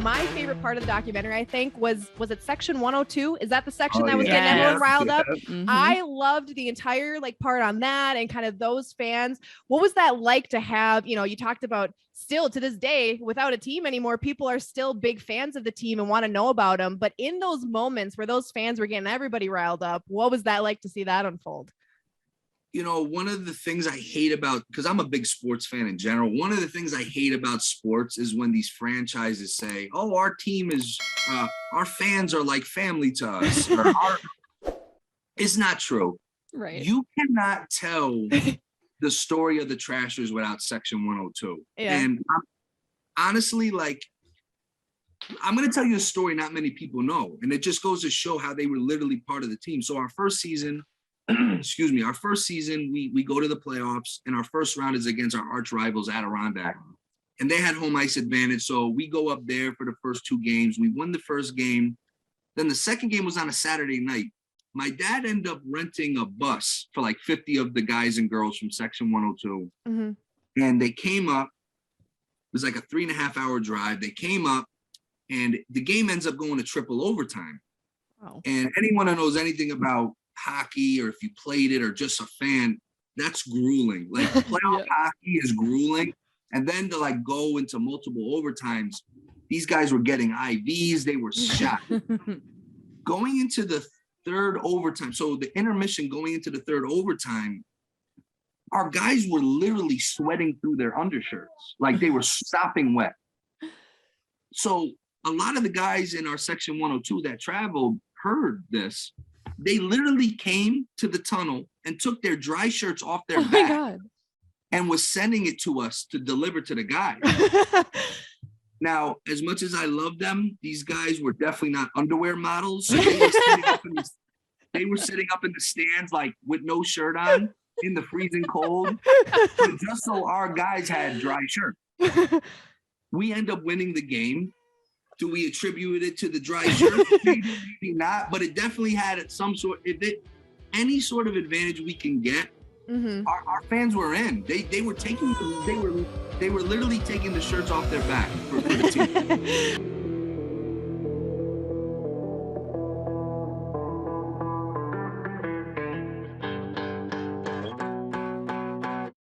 My favorite part of the documentary, I think, was it section 102? Is that the section that was yeah. getting everyone riled up? Mhm. I loved the entire part on that and kind of those fans. What was that like to have, you talked about still to this day without a team anymore, people are still big fans of the team and want to know about them. But in those moments where those fans were getting everybody riled up, what was that like to see that unfold? One of the things I hate about, because I'm a big sports fan in general, one of the things I hate about sports is when these franchises say, oh, our team is, our fans are like family to us. It's not true. Right. You cannot tell the story of the Trashers without section 102. Yeah. And honestly, I'm going to tell you a story not many people know. And it just goes to show how they were literally part of the team. So our first season, we go to the playoffs, and our first round is against our arch rivals, Adirondack. And they had home ice advantage. So we go up there for the first 2 games. We won the first game. Then the second game was on a Saturday night. My dad ended up renting a bus for 50 of the guys and girls from section 102. Mm-hmm. And they came up. It was like a 3.5-hour drive. They came up, and the game ends up going to triple overtime. Wow. And anyone who knows anything about hockey, or if you played it or just a fan, that's grueling. Playoff hockey is grueling. And then to go into multiple overtimes, these guys were getting IVs. They were shot. Going into the third overtime, so the intermission going into the third overtime, our guys were literally sweating through their undershirts. They were stopping wet. So a lot of the guys in our section 102 that traveled heard this. They literally came to the tunnel and took their dry shirts off their back and was sending it to us to deliver to the guys. Now, as much as I love them, these guys were definitely not underwear models. So they were sitting up in the stands with no shirt on in the freezing cold, just so our guys had dry shirts. We end up winning the game. Do we attribute it to the dry shirt? Maybe not, but it definitely had some sort. Any sort of advantage we can get, mm-hmm. our fans were in. They were literally taking the shirts off their back for the team.